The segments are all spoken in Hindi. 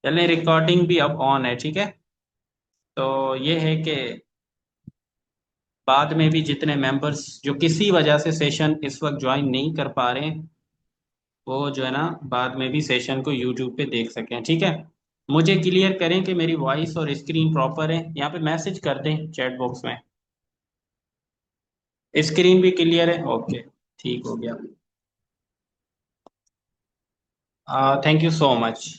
चलें, रिकॉर्डिंग भी अब ऑन है, ठीक है। तो ये है कि बाद में भी जितने मेंबर्स जो किसी वजह से सेशन इस वक्त ज्वाइन नहीं कर पा रहे हैं, वो जो है ना बाद में भी सेशन को यूट्यूब पे देख सकें, ठीक है। मुझे क्लियर करें कि मेरी वॉइस और स्क्रीन प्रॉपर है, यहाँ पे मैसेज कर दें चैट बॉक्स में। स्क्रीन भी क्लियर है, ओके, ठीक हो गया। Thank you so much.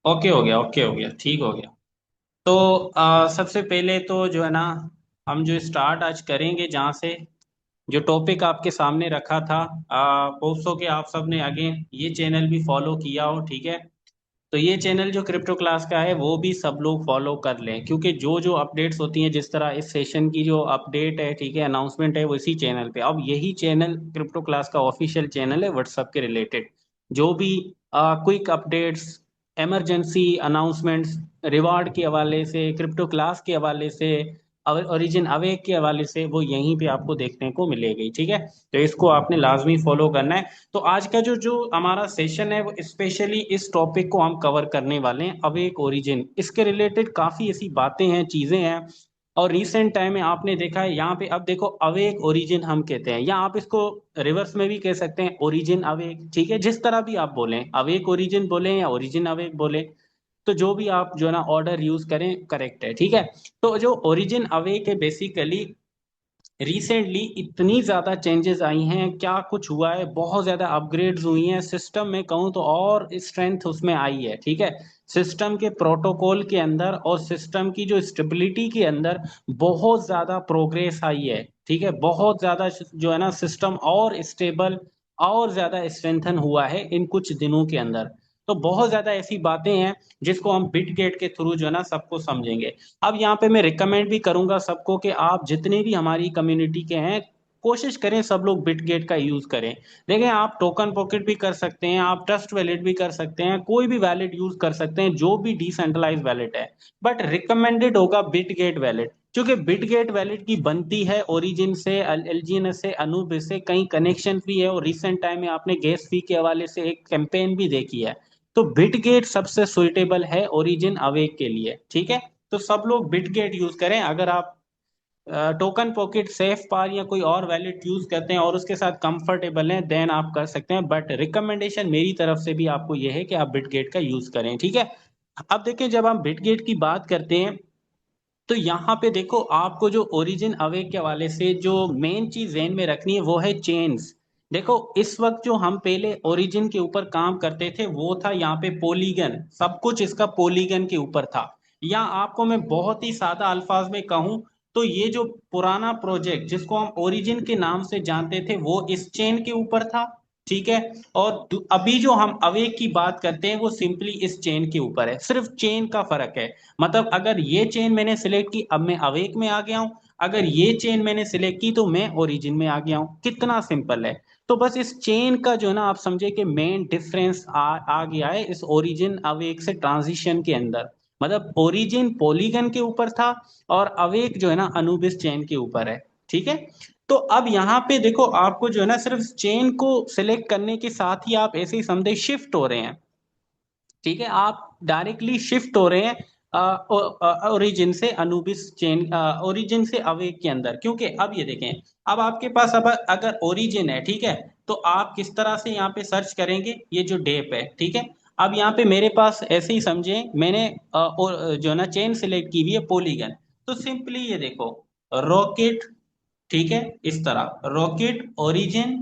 Okay हो गया, ओके हो गया, ठीक हो गया। तो सबसे पहले तो जो है ना, हम जो स्टार्ट आज करेंगे जहाँ से, जो टॉपिक आपके सामने रखा था, होप सो कि आप सब ने अगेन ये चैनल भी फॉलो किया हो, ठीक है। तो ये चैनल जो क्रिप्टो क्लास का है वो भी सब लोग फॉलो कर लें, क्योंकि जो जो अपडेट्स होती हैं, जिस तरह इस सेशन की जो अपडेट है, ठीक है, अनाउंसमेंट है, वो इसी चैनल पे। अब यही चैनल क्रिप्टो क्लास का ऑफिशियल चैनल है व्हाट्सएप के रिलेटेड। जो भी quick updates, emergency announcements, reward के हवाले से, क्रिप्टो क्लास के हवाले से, ओरिजिन अवेक के हवाले से, वो यहीं पे आपको देखने को मिलेगी, ठीक है। तो इसको आपने लाजमी फॉलो करना है। तो आज का जो जो हमारा सेशन है वो स्पेशली इस टॉपिक को हम कवर करने वाले हैं, अवेक ओरिजिन। इसके रिलेटेड काफी ऐसी बातें हैं, चीजें हैं। और रिसेंट टाइम में आपने देखा है, यहाँ पे अब देखो, अवेक ओरिजिन हम कहते हैं, या आप इसको रिवर्स में भी कह सकते हैं, ओरिजिन अवेक, ठीक है। जिस तरह भी आप बोलें, अवेक ओरिजिन बोलें या ओरिजिन अवेक बोलें, तो जो भी आप जो है ना ऑर्डर यूज करें, करेक्ट है, ठीक है। तो जो ओरिजिन अवेक है, बेसिकली रिसेंटली इतनी ज्यादा चेंजेस आई हैं, क्या कुछ हुआ है, बहुत ज्यादा अपग्रेड्स हुई हैं सिस्टम में, कहूँ तो और स्ट्रेंथ उसमें आई है, ठीक है। सिस्टम के प्रोटोकॉल के अंदर और सिस्टम की जो स्टेबिलिटी के अंदर बहुत ज्यादा प्रोग्रेस आई है, ठीक है। बहुत ज्यादा जो है ना सिस्टम और स्टेबल और ज्यादा स्ट्रेंथन हुआ है इन कुछ दिनों के अंदर। तो बहुत ज्यादा ऐसी बातें हैं जिसको हम बिटगेट के थ्रू जो है ना सबको समझेंगे। अब यहाँ पे मैं रिकमेंड भी करूंगा सबको कि आप जितने भी हमारी कम्युनिटी के हैं, कोशिश करें सब लोग बिटगेट का यूज करें। देखें, आप टोकन पॉकेट भी कर सकते हैं, आप ट्रस्ट वैलेट भी कर सकते हैं, कोई भी वैलेट यूज कर सकते हैं जो भी डिसेंट्रलाइज वैलेट है। बट रिकमेंडेड होगा बिटगेट वैलेट, क्योंकि बिटगेट वैलेट की बनती है ओरिजिन से, एलजीएनएस से, अनुबिस से, कई कनेक्शन भी है। और रिसेंट टाइम में आपने गैस फी के हवाले से एक कैंपेन भी देखी है। तो बिटगेट सबसे सुइटेबल है ओरिजिन अवेक के लिए, ठीक है। तो सब लोग बिटगेट यूज करें। अगर आप टोकन पॉकेट, सेफ पार या कोई और वैलेट यूज करते हैं और उसके साथ कंफर्टेबल हैं, देन आप कर सकते हैं। बट रिकमेंडेशन मेरी तरफ से भी आपको यह है कि आप बिटगेट का यूज करें, ठीक है। अब देखिए, जब हम बिटगेट की बात करते हैं, तो यहाँ पे देखो, आपको जो ओरिजिन अवे के हवाले से जो मेन चीज ध्यान में रखनी है वो है चेन्स। देखो, इस वक्त जो हम पहले ओरिजिन के ऊपर काम करते थे वो था यहाँ पे पॉलीगन, सब कुछ इसका पॉलीगन के ऊपर था। या आपको मैं बहुत ही सादा अल्फाज में कहूँ, तो ये जो पुराना प्रोजेक्ट जिसको हम ओरिजिन के नाम से जानते थे वो इस चेन के ऊपर था, ठीक है। और अभी जो हम अवेक की बात करते हैं वो सिंपली इस चेन के ऊपर है, सिर्फ चेन का फर्क है। मतलब अगर ये चेन मैंने सिलेक्ट की, अब मैं अवेक में आ गया हूं। अगर ये चेन मैंने सिलेक्ट की तो मैं ओरिजिन में आ गया हूं। कितना सिंपल है। तो बस इस चेन का जो है ना, आप समझे कि मेन डिफरेंस आ गया है इस ओरिजिन अवेक से ट्रांजिशन के अंदर। मतलब ओरिजिन पॉलीगन के ऊपर था और अवेक जो है ना अनुबिस चेन के ऊपर है, ठीक है। तो अब यहाँ पे देखो, आपको जो है ना सिर्फ चेन को सिलेक्ट करने के साथ ही आप ऐसे ही समझे शिफ्ट हो रहे हैं, ठीक है। आप डायरेक्टली शिफ्ट हो रहे हैं ओरिजिन से अनुबिस चेन, ओरिजिन से अवेक के अंदर। क्योंकि अब ये देखें, अब आपके पास अब अगर ओरिजिन है, ठीक है, तो आप किस तरह से यहाँ पे सर्च करेंगे, ये जो डेप है, ठीक है। अब यहाँ पे मेरे पास ऐसे ही समझे, मैंने जो है ना चेन सिलेक्ट की हुई है पॉलीगन। तो सिंपली ये देखो, रॉकेट, ठीक है, इस तरह rocket origin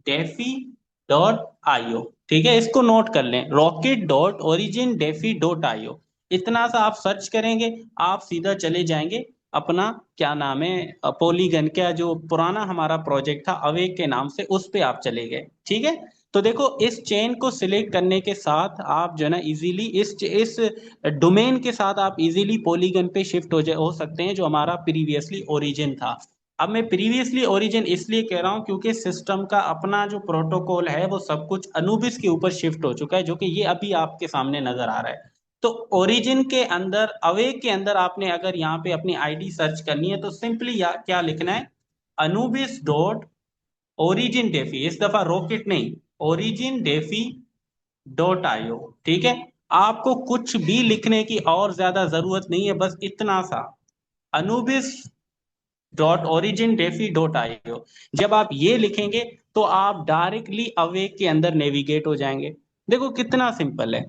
DeFi dot IO, ठीक है। इसको नोट कर लें, rocket dot origin DeFi dot IO. इतना सा आप सर्च करेंगे, आप सीधा चले जाएंगे अपना, क्या नाम है, पॉलीगन का जो पुराना हमारा प्रोजेक्ट था अवेक के नाम से, उस पे आप चले गए, ठीक है। तो देखो, इस चेन को सिलेक्ट करने के साथ आप जो है ना इजीली इस डोमेन के साथ आप इजीली पॉलीगन पे शिफ्ट हो सकते हैं, जो हमारा प्रीवियसली ओरिजिन था। अब मैं प्रीवियसली ओरिजिन इसलिए कह रहा हूं क्योंकि सिस्टम का अपना जो प्रोटोकॉल है वो सब कुछ अनुबिस के ऊपर शिफ्ट हो चुका है, जो कि ये अभी आपके सामने नजर आ रहा है। तो ओरिजिन के अंदर, अवे के अंदर, आपने अगर यहाँ पे अपनी आईडी सर्च करनी है तो सिंपली क्या लिखना है, अनुबिस डॉट ओरिजिन डेफी, इस दफा रॉकेट नहीं, ओरिजिन डेफी डॉट आईओ, ठीक है। आपको कुछ भी लिखने की और ज्यादा जरूरत नहीं है, बस इतना सा, Anubis dot origin DeFi dot IO. जब आप ये लिखेंगे तो आप डायरेक्टली अवेक के अंदर नेविगेट हो जाएंगे। देखो कितना सिंपल है।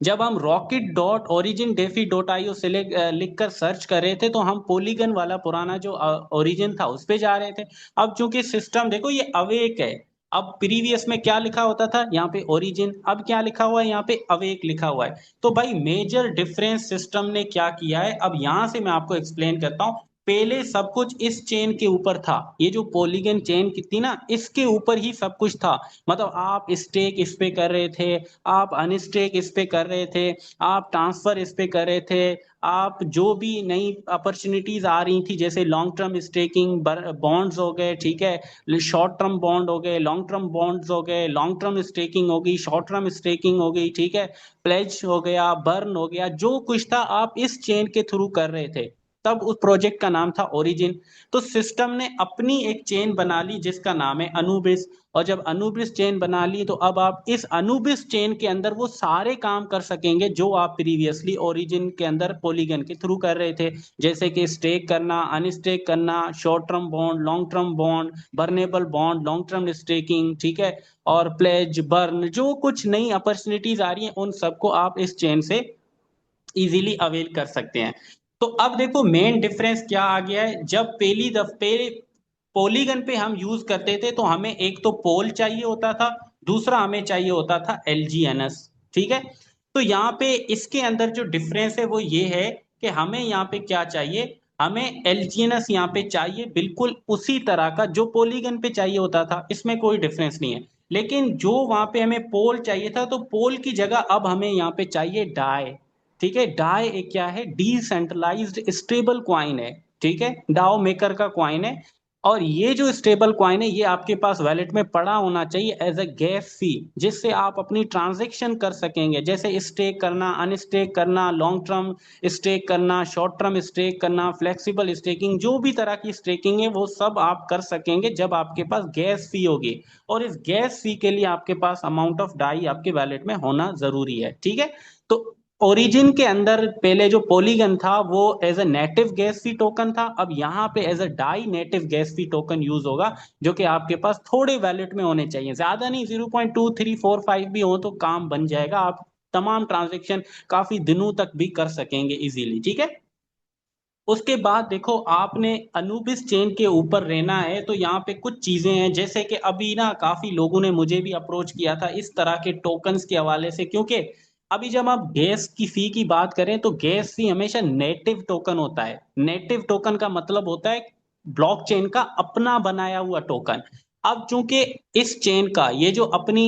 जब हम rocket dot origin DeFi dot IO select लिख कर सर्च कर रहे थे तो हम पोलीगन वाला पुराना जो ओरिजिन था उस पे जा रहे थे। अब चूंकि सिस्टम देखो ये अवेक है, अब प्रीवियस में क्या लिखा होता था यहाँ पे ओरिजिन, अब क्या लिखा हुआ है यहाँ पे अवेक लिखा हुआ है। तो भाई मेजर डिफरेंस सिस्टम ने क्या किया है, अब यहां से मैं आपको एक्सप्लेन करता हूँ। पहले सब कुछ इस चेन के ऊपर था, ये जो पॉलीगन चेन की थी ना इसके ऊपर ही सब कुछ था। मतलब आप स्टेक इस पे कर रहे थे, आप अनस्टेक इस पे कर रहे थे, आप ट्रांसफर इस पे कर रहे थे, आप जो भी नई अपॉर्चुनिटीज आ रही थी जैसे लॉन्ग टर्म स्टेकिंग बॉन्ड्स हो गए, ठीक है, शॉर्ट टर्म बॉन्ड हो गए, लॉन्ग टर्म बॉन्ड्स हो गए, लॉन्ग टर्म स्टेकिंग हो गई, शॉर्ट टर्म स्टेकिंग हो गई, ठीक है, प्लेज हो गया, बर्न हो गया, जो कुछ था आप इस चेन के थ्रू कर रहे थे। तब उस प्रोजेक्ट का नाम था ओरिजिन। तो सिस्टम ने अपनी एक चेन बना ली जिसका नाम है अनुबिस। और जब अनुबिस चेन बना ली तो अब आप इस अनुबिस चेन के अंदर वो सारे काम कर सकेंगे जो आप प्रीवियसली ओरिजिन के अंदर पॉलीगन के थ्रू कर रहे थे। जैसे कि स्टेक करना, अनस्टेक करना, short term bond, long term bond, burnable bond, long term staking, ठीक है, और प्लेज बर्न, जो कुछ नई अपॉर्चुनिटीज आ रही हैं उन सबको आप इस चेन से इजीली अवेल कर सकते हैं। तो अब देखो मेन डिफरेंस क्या आ गया है। जब पहली दफे पॉलीगन पे हम यूज करते थे तो हमें एक तो पोल चाहिए होता था, दूसरा हमें चाहिए होता था एलजीएनएस, ठीक है। तो यहाँ पे इसके अंदर जो डिफरेंस है वो ये है कि हमें यहाँ पे क्या चाहिए, हमें एलजीएनएस यहाँ पे चाहिए बिल्कुल उसी तरह का जो पॉलीगन पे चाहिए होता था, इसमें कोई डिफरेंस नहीं है। लेकिन जो वहां पे हमें पोल चाहिए था तो पोल की जगह अब हमें यहाँ पे चाहिए डाई। ठीक है, डाई एक क्या है, डिसेंट्रलाइज्ड स्टेबल क्वाइन है, ठीक है, डाओ मेकर का क्वाइन है। और ये जो स्टेबल क्वाइन है ये आपके पास वैलेट में पड़ा होना चाहिए एज अ गैस फी, जिससे आप अपनी ट्रांजेक्शन कर सकेंगे, जैसे स्टेक करना, अनस्टेक करना, लॉन्ग टर्म स्टेक करना, शॉर्ट टर्म स्टेक करना, फ्लेक्सिबल स्टेकिंग, जो भी तरह की स्टेकिंग है वो सब आप कर सकेंगे जब आपके पास गैस फी होगी। और इस गैस फी के लिए आपके पास अमाउंट ऑफ डाई आपके वैलेट में होना जरूरी है, ठीक है। तो ओरिजिन के अंदर पहले जो पॉलीगन था वो as a native gas fee token था, अब यहाँ पे as a Dai native gas fee token use होगा, जो कि आपके पास थोड़े वैलेट में होने चाहिए, ज्यादा नहीं, 0.2345 भी हो तो काम बन जाएगा, आप तमाम ट्रांजेक्शन काफी दिनों तक भी कर सकेंगे इजीली, ठीक है। उसके बाद देखो आपने अनुबिस चेन के ऊपर रहना है तो यहाँ पे कुछ चीजें हैं, जैसे कि अभी ना काफी लोगों ने मुझे भी अप्रोच किया था इस तरह के टोकन्स के हवाले से, क्योंकि अभी जब आप गैस की फी की बात करें तो गैस फी हमेशा नेटिव टोकन होता है। नेटिव टोकन का मतलब होता है ब्लॉकचेन का अपना बनाया हुआ टोकन। अब चूंकि इस चेन का ये जो अपनी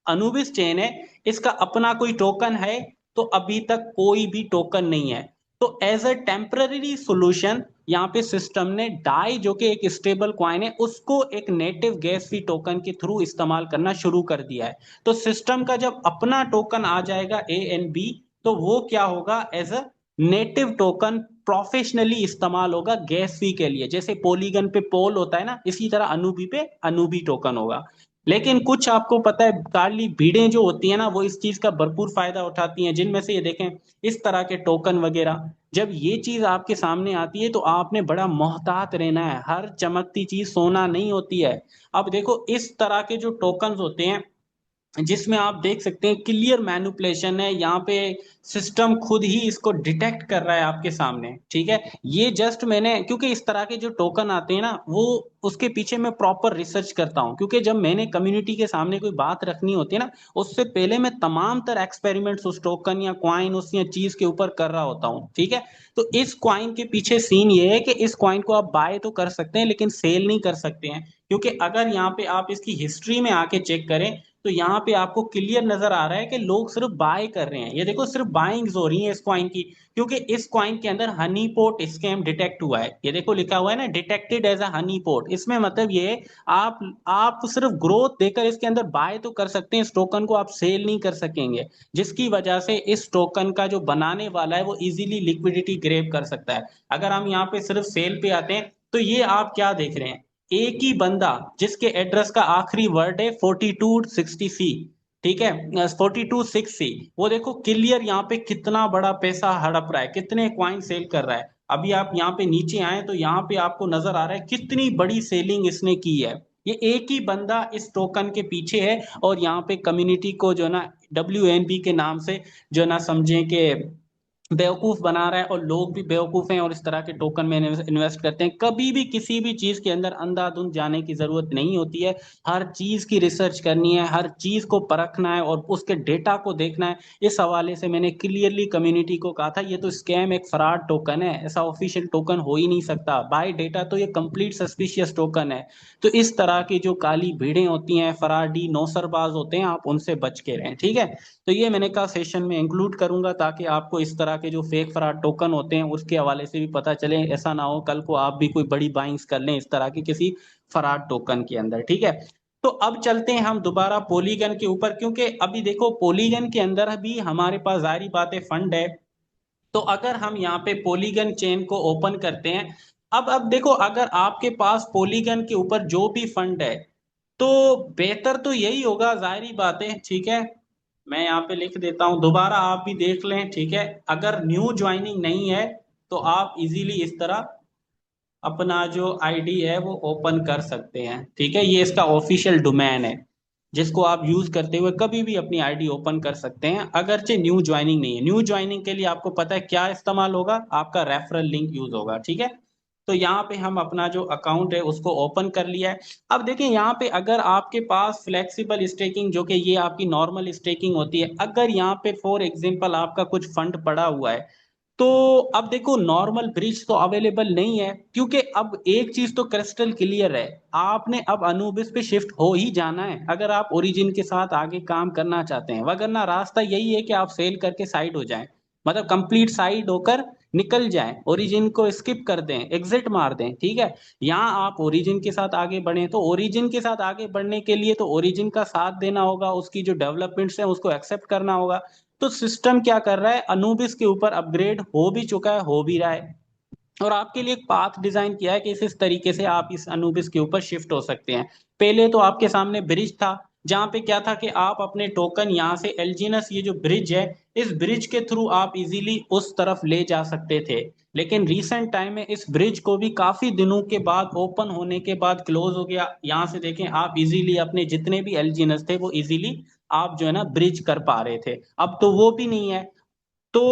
अनुबिस चेन है इसका अपना कोई टोकन है तो अभी तक कोई भी टोकन नहीं है। तो एज अ टेम्पररी सॉल्यूशन यहाँ पे सिस्टम ने डाई जो कि एक स्टेबल क्वाइन है उसको एक नेटिव गैस फी टोकन के थ्रू इस्तेमाल करना शुरू कर दिया है। तो सिस्टम का जब अपना टोकन आ जाएगा ए एन बी, तो वो क्या होगा, as a native token professionally इस्तेमाल होगा गैस फी के लिए, जैसे पॉलीगन पे पोल होता है ना, इसी तरह अनुबी पे अनुबी टोकन होगा। लेकिन कुछ आपको पता है काली भीड़ें जो होती है ना वो इस चीज का भरपूर फायदा उठाती हैं, जिनमें से ये देखें इस तरह के टोकन वगैरह। जब ये चीज आपके सामने आती है तो आपने बड़ा मोहतात रहना है, हर चमकती चीज सोना नहीं होती है। अब देखो इस तरह के जो टोकन्स होते हैं जिसमें आप देख सकते हैं क्लियर मैनिपुलेशन है, यहाँ पे सिस्टम खुद ही इसको डिटेक्ट कर रहा है आपके सामने, ठीक है। ये जस्ट मैंने, क्योंकि इस तरह के जो टोकन आते हैं ना वो उसके पीछे मैं प्रॉपर रिसर्च करता हूँ, क्योंकि जब मैंने कम्युनिटी के सामने कोई बात रखनी होती है ना उससे पहले मैं तमाम तरह एक्सपेरिमेंट्स उस टोकन या क्वाइन उस या चीज के ऊपर कर रहा होता हूँ, ठीक है। तो इस क्वाइन के पीछे सीन ये है कि इस क्वाइन को आप बाय तो कर सकते हैं लेकिन सेल नहीं कर सकते हैं, क्योंकि अगर यहाँ पे आप इसकी हिस्ट्री में आके चेक करें तो यहाँ पे आपको क्लियर नजर आ रहा है कि लोग सिर्फ बाय कर रहे हैं, ये देखो सिर्फ बाइंग्स हो रही है इस क्वाइन की, क्योंकि इस क्वाइन के अंदर हनी पोट स्कैम डिटेक्ट हुआ है, ये देखो लिखा हुआ है ना, detected as a honeypot. इसमें मतलब ये है, आप सिर्फ ग्रोथ देकर इसके अंदर बाय तो कर सकते हैं, इस टोकन को आप सेल नहीं कर सकेंगे, जिसकी वजह से इस टोकन का जो बनाने वाला है वो इजीली लिक्विडिटी ग्रेब कर सकता है। अगर हम यहाँ पे सिर्फ सेल पे आते हैं तो ये आप क्या देख रहे हैं, एक ही बंदा जिसके एड्रेस का आखिरी वर्ड है 4260 सी, ठीक है 42.6 सी, वो देखो क्लियर यहाँ पे कितना बड़ा पैसा हड़प रहा है, कितने क्वाइन सेल कर रहा है। अभी आप यहाँ पे नीचे आए तो यहाँ पे आपको नजर आ रहा है कितनी बड़ी सेलिंग इसने की है। ये एक ही बंदा इस टोकन के पीछे है, और यहाँ पे कम्युनिटी को जो है ना WNB के नाम से जो है ना समझे कि बेवकूफ बना रहा है, और लोग भी बेवकूफ हैं और इस तरह के टोकन में इन्वेस्ट करते हैं। कभी भी किसी भी चीज के अंदर अंधाधुंध जाने की जरूरत नहीं होती है। हर चीज की रिसर्च करनी है, हर चीज को परखना है और उसके डेटा को देखना है। इस हवाले से मैंने क्लियरली कम्युनिटी को कहा था ये तो स्कैम, एक फ्रॉड टोकन है, ऐसा ऑफिशियल टोकन हो ही नहीं सकता। बाय डेटा तो ये कंप्लीट सस्पिशियस टोकन है। तो इस तरह की जो काली भीड़ें होती हैं, फराडी नौसरबाज होते हैं, आप उनसे बच के रहें, ठीक है। तो ये मैंने कहा सेशन में इंक्लूड करूंगा ताकि आपको इस तरह के जो फेक फ्रॉड टोकन होते हैं उसके हवाले से भी पता चले, ऐसा ना हो कल को आप भी कोई बड़ी बाइंग्स कर लें इस तरह की किसी फ्रॉड टोकन के अंदर, ठीक है। तो अब चलते हैं हम दोबारा पोलीगन के ऊपर, क्योंकि अभी देखो पोलीगन के अंदर भी हमारे पास जाहिर बात है फंड है। तो अगर हम यहाँ पे पोलीगन चेन को ओपन करते हैं, अब देखो अगर आपके पास पोलीगन के ऊपर जो भी फंड है, तो बेहतर तो यही होगा, जाहिर बात है, ठीक है। मैं यहाँ पे लिख देता हूँ, दोबारा आप भी देख लें, ठीक है। अगर न्यू ज्वाइनिंग नहीं है तो आप इजीली इस तरह अपना जो आईडी है वो ओपन कर सकते हैं, ठीक है। ये इसका ऑफिशियल डोमेन है जिसको आप यूज करते हुए कभी भी अपनी आईडी ओपन कर सकते हैं, अगरचे न्यू ज्वाइनिंग नहीं है। न्यू ज्वाइनिंग के लिए आपको पता है क्या इस्तेमाल होगा, आपका रेफरल लिंक यूज होगा, ठीक है। तो यहाँ पे हम अपना जो अकाउंट है उसको ओपन कर लिया है। अब देखिए यहाँ पे अगर आपके पास फ्लेक्सिबल स्टेकिंग, जो कि ये आपकी नॉर्मल स्टेकिंग होती है, अगर यहाँ पे फॉर एग्जांपल आपका कुछ फंड पड़ा हुआ है, तो अब देखो नॉर्मल ब्रिज तो अवेलेबल नहीं है, क्योंकि अब एक चीज तो क्रिस्टल क्लियर है, आपने अब अनुबिस पे शिफ्ट हो ही जाना है अगर आप ओरिजिन के साथ आगे काम करना चाहते हैं। वगरना रास्ता यही है कि आप सेल करके साइड हो जाएं, मतलब कंप्लीट साइड होकर निकल जाएं, ओरिजिन को स्किप कर दें, एग्जिट मार दें, ठीक है। यहाँ आप ओरिजिन के साथ आगे बढ़े, तो ओरिजिन के साथ आगे बढ़ने के लिए तो ओरिजिन का साथ देना होगा, उसकी जो डेवलपमेंट्स है उसको एक्सेप्ट करना होगा। तो सिस्टम क्या कर रहा है, अनुबिस के ऊपर अपग्रेड हो भी चुका है, हो भी रहा है, और आपके लिए एक पाथ डिजाइन किया है कि इस तरीके से आप इस अनुबिस के ऊपर शिफ्ट हो सकते हैं। पहले तो आपके सामने ब्रिज था, जहां पे क्या था कि आप अपने टोकन यहाँ से एलजीनस, ये जो ब्रिज है, इस ब्रिज के थ्रू आप इजीली उस तरफ ले जा सकते थे। लेकिन रिसेंट टाइम में इस ब्रिज को भी काफी दिनों के बाद ओपन होने के बाद क्लोज हो गया। यहाँ से देखें आप इजीली अपने जितने भी एलजीनस थे वो इजीली आप जो है ना ब्रिज कर पा रहे थे, अब तो वो भी नहीं है। तो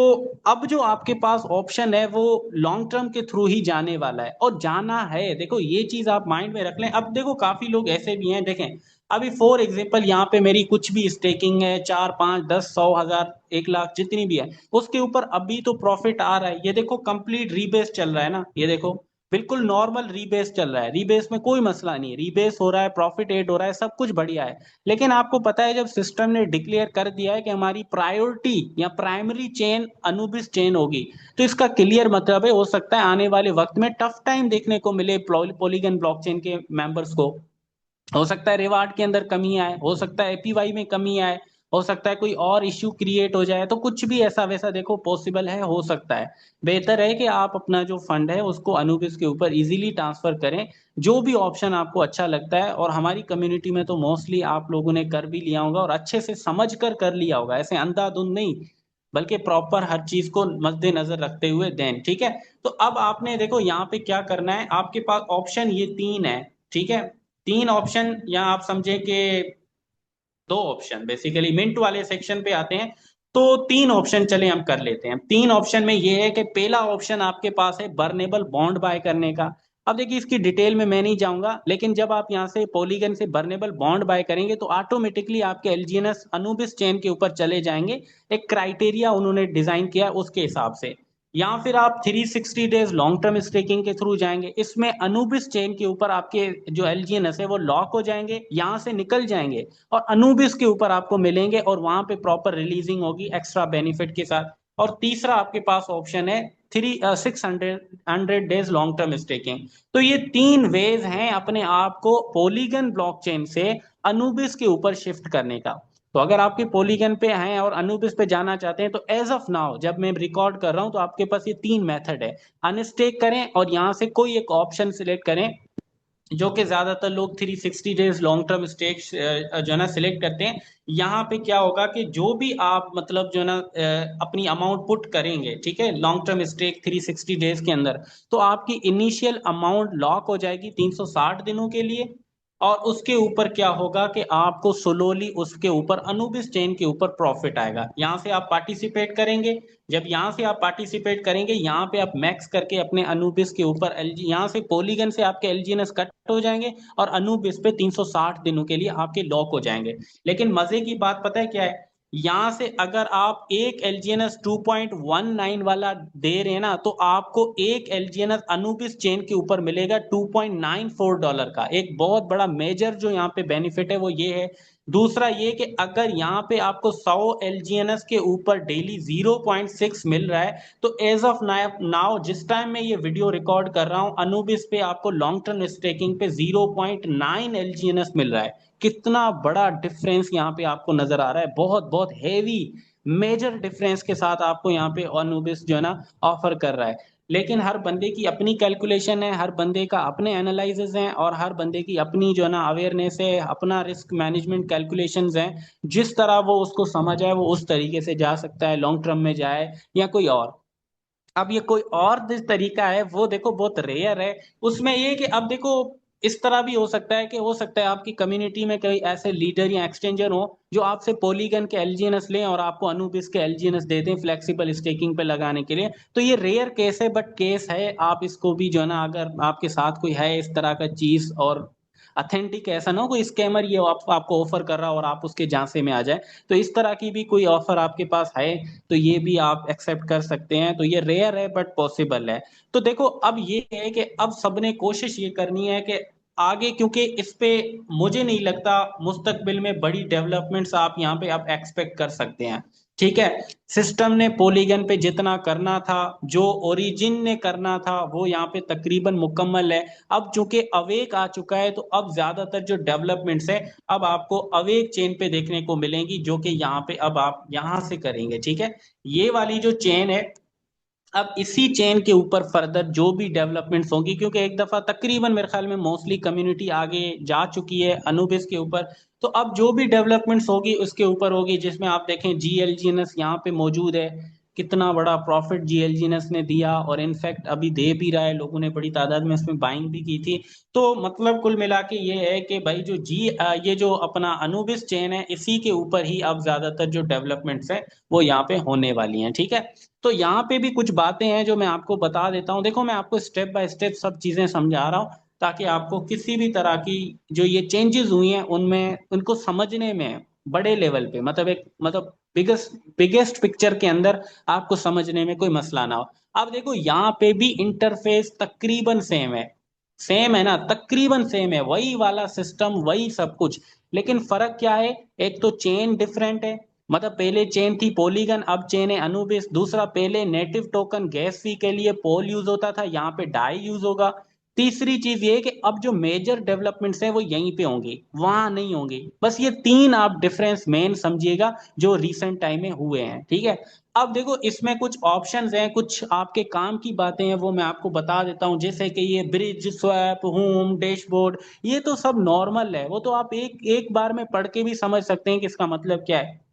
अब जो आपके पास ऑप्शन है वो लॉन्ग टर्म के थ्रू ही जाने वाला है, और जाना है, देखो ये चीज आप माइंड में रख लें। अब देखो काफी लोग ऐसे भी हैं, देखें अभी फॉर एग्जांपल यहाँ पे मेरी कुछ भी स्टेकिंग है, 4 5 10 100 1000 1 लाख जितनी भी है, उसके ऊपर अभी तो प्रॉफिट आ रहा है। ये देखो कंप्लीट रीबेस चल रहा है ना, ये देखो बिल्कुल नॉर्मल रीबेस चल रहा है, रीबेस में कोई मसला नहीं है, रीबेस हो रहा है, प्रॉफिट एड हो रहा है, सब कुछ बढ़िया है। लेकिन आपको पता है जब सिस्टम ने डिक्लेयर कर दिया है कि हमारी प्रायोरिटी या प्राइमरी चेन अनुबिस चेन होगी, तो इसका क्लियर मतलब है हो सकता है आने वाले वक्त में टफ टाइम देखने को मिले पॉलीगन ब्लॉकचेन के मेंबर्स को। हो सकता है रिवार्ड के अंदर कमी आए, हो सकता है एपीवाई में कमी आए, हो सकता है कोई और इश्यू क्रिएट हो जाए, तो कुछ भी ऐसा वैसा देखो पॉसिबल है, हो सकता है। बेहतर है कि आप अपना जो फंड है उसको अनुबिस के ऊपर इजीली ट्रांसफर करें, जो भी ऑप्शन आपको अच्छा लगता है। और हमारी कम्युनिटी में तो मोस्टली आप लोगों ने कर भी लिया होगा और अच्छे से समझ कर लिया होगा, ऐसे अंधाधुंध नहीं, बल्कि प्रॉपर हर चीज को मद्देनजर रखते हुए देन, ठीक है। तो अब आपने देखो यहाँ पे क्या करना है, आपके पास ऑप्शन ये तीन है, ठीक है। तीन ऑप्शन, या आप समझे कि दो ऑप्शन, बेसिकली मिंट वाले सेक्शन पे आते हैं। तो तीन ऑप्शन चले हम कर लेते हैं। तीन ऑप्शन में ये है कि पहला ऑप्शन आपके पास है बर्नेबल बॉन्ड बाय करने का। अब देखिए इसकी डिटेल में मैं नहीं जाऊंगा, लेकिन जब आप यहाँ से पॉलीगन से बर्नेबल बॉन्ड बाय करेंगे तो ऑटोमेटिकली आपके एलजीएनएस अनुबिस चेन के ऊपर चले जाएंगे। एक क्राइटेरिया उन्होंने डिजाइन किया है उसके हिसाब से। या फिर आप 360 डेज लॉन्ग टर्म स्टेकिंग के थ्रू जाएंगे, इसमें अनुबिस चेन के ऊपर आपके जो एलजीएनएस है वो लॉक हो जाएंगे, यहाँ से निकल जाएंगे और अनुबिस के ऊपर आपको मिलेंगे, और वहां पे प्रॉपर रिलीजिंग होगी एक्स्ट्रा बेनिफिट के साथ। और तीसरा आपके पास ऑप्शन है 600 डेज लॉन्ग टर्म स्टेकिंग। तो ये तीन वेज हैं अपने आप को पॉलीगन ब्लॉकचेन से अनुबिस के ऊपर शिफ्ट करने का। तो अगर आपके पॉलीगन पे हैं और अनुबिस पे जाना चाहते हैं, तो एज ऑफ नाउ जब मैं रिकॉर्ड कर रहा हूं तो आपके पास ये तीन मेथड है। अनस्टेक करें और यहाँ से कोई एक ऑप्शन सिलेक्ट करें जो कि ज्यादातर लोग 360 डेज लॉन्ग टर्म स्टेक जो है ना सिलेक्ट करते हैं। यहाँ पे क्या होगा कि जो भी आप मतलब जो है ना अपनी अमाउंट पुट करेंगे, ठीक है, लॉन्ग टर्म स्टेक 360 डेज के अंदर, तो आपकी इनिशियल अमाउंट लॉक हो जाएगी 360 दिनों के लिए। और उसके ऊपर क्या होगा कि आपको स्लोली उसके ऊपर अनुबिस चेन के ऊपर प्रॉफिट आएगा। यहाँ से आप पार्टिसिपेट करेंगे। जब यहाँ से आप पार्टिसिपेट करेंगे, यहाँ पे आप मैक्स करके अपने अनुबिस के ऊपर एलजी, यहाँ से पॉलीगन से आपके एलजीएनएस कट हो जाएंगे और अनुबिस पे 360 दिनों के लिए आपके लॉक हो जाएंगे। लेकिन मजे की बात पता है क्या है, यहाँ से अगर आप एक एलजीएनएस 2.19 वाला दे रहे हैं ना, तो आपको एक एलजीएनएस अनुबिस चेन के ऊपर मिलेगा $2.94 का। एक बहुत बड़ा मेजर जो यहाँ पे बेनिफिट है वो ये है। दूसरा ये कि अगर यहाँ पे आपको 100 एलजीएनएस के ऊपर डेली 0.6 मिल रहा है, तो एज ऑफ नाउ जिस टाइम मैं ये वीडियो रिकॉर्ड कर रहा हूँ, अनुबिस पे आपको लॉन्ग टर्म स्टेकिंग पे 0.9 एलजीएनएस मिल रहा है। कितना बड़ा डिफरेंस यहाँ पे आपको नजर आ रहा है, बहुत बहुत हैवी मेजर डिफरेंस के साथ आपको यहाँ पे अनुबिस जो है ना ऑफर कर रहा है। लेकिन हर बंदे की अपनी कैलकुलेशन है, हर बंदे का अपने एनालिसिस हैं, और हर बंदे की अपनी जो है ना अवेयरनेस है, अपना रिस्क मैनेजमेंट कैलकुलेशंस हैं। जिस तरह वो उसको समझ आए वो उस तरीके से जा सकता है, लॉन्ग टर्म में जाए या कोई और। अब ये कोई और जिस तरीका है वो देखो बहुत रेयर है। उसमें ये कि अब देखो, इस तरह भी हो सकता है कि हो सकता है आपकी कम्युनिटी में कोई ऐसे लीडर या एक्सचेंजर हो जो आपसे पॉलीगन के एलजीएनएस लें और आपको अनुबिस के एलजीएनएस दे दें फ्लेक्सिबल स्टेकिंग पे लगाने के लिए। तो ये रेयर केस है, बट केस है। आप इसको भी जो है ना, अगर आपके साथ कोई है इस तरह का चीज और अथेंटिक, ऐसा ना हो कोई स्कैमर ये आपको ऑफर कर रहा हो और आप उसके झांसे में आ जाए, तो इस तरह की भी कोई ऑफर आपके पास है तो ये भी आप एक्सेप्ट कर सकते हैं। तो ये रेयर है बट पॉसिबल है। तो देखो अब ये है कि अब सबने कोशिश ये करनी है कि आगे, क्योंकि इस पे मुझे नहीं लगता मुस्तकबिल में बड़ी डेवलपमेंट्स आप यहाँ पे आप एक्सपेक्ट कर सकते हैं। ठीक है, सिस्टम ने पॉलीगन पे जितना करना था, जो ओरिजिन ने करना था, वो यहाँ पे तकरीबन मुकम्मल है। अब चूंकि अवेक आ चुका है, तो अब ज्यादातर जो डेवलपमेंट्स है अब आपको अवेक चेन पे देखने को मिलेंगी, जो कि यहाँ पे अब आप यहाँ से करेंगे। ठीक है, ये वाली जो चेन है, अब इसी चेन के ऊपर फर्दर जो भी डेवलपमेंट्स होंगी, क्योंकि एक दफा तकरीबन मेरे ख्याल में मोस्टली कम्युनिटी आगे जा चुकी है अनुबिस के ऊपर, तो अब जो भी डेवलपमेंट्स होगी उसके ऊपर होगी, जिसमें आप देखें जीएलजीएनएस यहाँ पे मौजूद है। कितना बड़ा प्रॉफिट जीएलजीएनएस ने दिया, और इनफैक्ट अभी दे भी रहा है, लोगों ने बड़ी तादाद में इसमें बाइंग भी की थी। तो मतलब कुल मिला के ये है कि भाई जो ये जो अपना अनुबिस चेन है, इसी के ऊपर ही अब ज्यादातर जो डेवलपमेंट्स है वो यहाँ पे होने वाली हैं। ठीक है, तो यहाँ पे भी कुछ बातें हैं जो मैं आपको बता देता हूँ। देखो, मैं आपको स्टेप बाय स्टेप सब चीजें समझा रहा हूँ, ताकि आपको किसी भी तरह की जो ये चेंजेस हुई हैं उनमें उनको समझने में बड़े लेवल पे, मतलब एक मतलब बिगेस्ट बिगेस्ट पिक्चर के अंदर आपको समझने में कोई मसला ना हो। अब देखो, यहाँ पे भी इंटरफेस तकरीबन सेम है। सेम है ना, तकरीबन सेम है, वही वाला सिस्टम, वही सब कुछ। लेकिन फर्क क्या है, एक तो चेन डिफरेंट है। मतलब पहले चेन थी पॉलीगन, अब चेन है अनुबिस। दूसरा, पहले नेटिव टोकन गैस फी के लिए पोल यूज होता था, यहाँ पे डाई यूज होगा। तीसरी चीज ये है कि अब जो मेजर डेवलपमेंट्स हैं वो यहीं पे होंगी, वहां नहीं होंगी। बस ये तीन आप डिफरेंस मेन समझिएगा जो रिसेंट टाइम में हुए हैं। ठीक है, अब देखो, इसमें कुछ ऑप्शंस हैं, कुछ आपके काम की बातें हैं, वो मैं आपको बता देता हूं। जैसे कि ये ब्रिज, स्वैप, होम, डैशबोर्ड, ये तो सब नॉर्मल है, वो तो आप एक एक बार में पढ़ के भी समझ सकते हैं कि इसका मतलब क्या है।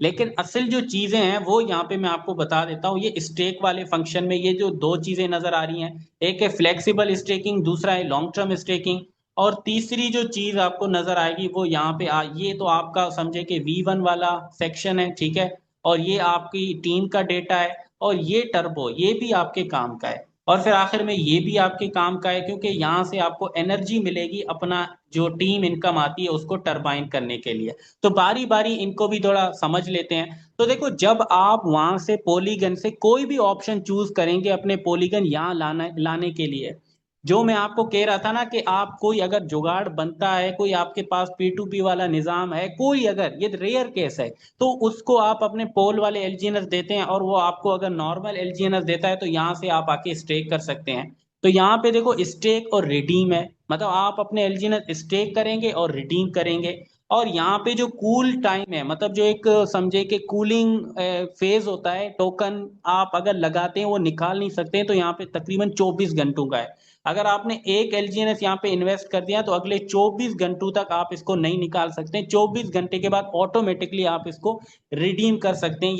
लेकिन असल जो चीजें हैं वो यहाँ पे मैं आपको बता देता हूँ। ये स्टेक वाले फंक्शन में ये जो दो चीजें नजर आ रही हैं, एक है फ्लेक्सिबल स्टेकिंग, दूसरा है लॉन्ग टर्म स्टेकिंग। और तीसरी जो चीज आपको नजर आएगी वो यहाँ पे ये तो आपका समझे कि V1 वाला सेक्शन है। ठीक है, और ये आपकी टीम का डेटा है, और ये टर्बो ये भी आपके काम का है। और फिर आखिर में ये भी आपके काम का है, क्योंकि यहाँ से आपको एनर्जी मिलेगी, अपना जो टीम इनकम आती है उसको टरबाइन करने के लिए। तो बारी बारी इनको भी थोड़ा समझ लेते हैं। तो देखो, जब आप वहां से पॉलीगन से कोई भी ऑप्शन चूज करेंगे अपने पॉलीगन यहाँ लाने के लिए, जो मैं आपको कह रहा था ना कि आप कोई अगर जुगाड़ बनता है, कोई आपके पास P2P वाला निजाम है, कोई अगर, ये रेयर केस है, तो उसको आप अपने पोल वाले एलजीएनएस देते हैं, और वो आपको अगर नॉर्मल एलजीएनएस देता है, तो यहाँ से आप आके स्टेक कर सकते हैं। तो यहाँ पे देखो, स्टेक और रिडीम है, मतलब आप अपने एलजीएनएस स्टेक करेंगे और रिडीम करेंगे। और यहाँ पे जो कूल टाइम है, मतलब जो एक समझे कि कूलिंग फेज होता है, टोकन आप अगर लगाते हैं वो निकाल नहीं सकते हैं, तो यहाँ पे तकरीबन 24 घंटों का है। अगर आपने एक एलजीएनएस यहाँ पे इन्वेस्ट कर दिया तो अगले 24 घंटों तक आप इसको नहीं निकाल सकते हैं। 24 घंटे के बाद ऑटोमेटिकली आप इसको रिडीम कर सकते हैं।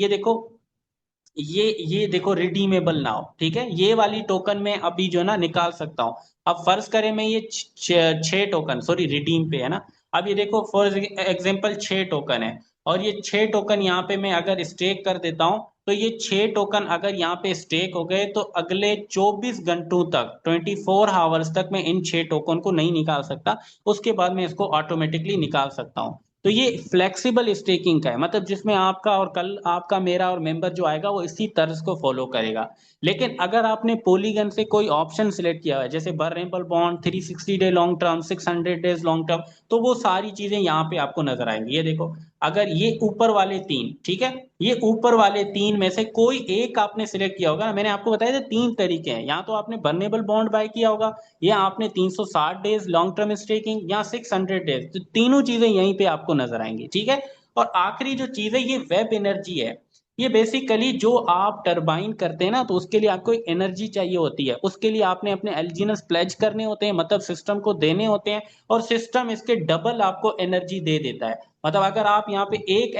ये देखो रिडीमेबल नाउ, ठीक है, ये वाली टोकन में अभी जो है ना निकाल सकता हूँ। अब फर्ज करें मैं ये 6 टोकन, सॉरी रिडीम पे है ना। अब ये देखो फॉर एग्जांपल 6 टोकन है, और ये 6 टोकन यहाँ पे मैं अगर स्टेक कर देता हूँ, तो ये 6 टोकन अगर यहाँ पे स्टेक हो गए तो अगले 24 घंटों तक, 24 आवर्स तक मैं इन 6 टोकन को नहीं निकाल सकता। उसके बाद मैं इसको ऑटोमेटिकली निकाल सकता हूँ। तो ये फ्लेक्सिबल स्टेकिंग का है, मतलब जिसमें आपका और कल आपका मेरा और मेंबर जो आएगा वो इसी तर्ज को फॉलो करेगा। लेकिन अगर आपने पॉलीगन से कोई ऑप्शन सिलेक्ट किया है, जैसे burnable bond, 360 day long term, 600 days long term, तो वो सारी चीजें यहाँ पे आपको नजर आएंगी। ये देखो, अगर ये ऊपर वाले तीन, ठीक है, ये ऊपर वाले तीन में से कोई एक आपने सिलेक्ट किया होगा। मैंने आपको बताया था 3 तरीके हैं, या तो आपने बर्नेबल बॉन्ड बाय किया होगा, या आपने 360 डेज लॉन्ग टर्म स्टेकिंग, या 600 डेज, तो तीनों चीजें यहीं पे आपको नजर आएंगी, ठीक है। और आखिरी जो चीज है ये वेब एनर्जी है। ये बेसिकली जो आप टरबाइन करते हैं ना, तो उसके लिए आपको एक एनर्जी चाहिए होती है, उसके लिए आपने अपने एल्जीनस प्लेज करने होते हैं, मतलब सिस्टम को देने होते हैं, और सिस्टम इसके डबल आपको एनर्जी दे देता है। मतलब अगर आप यहाँ पे एक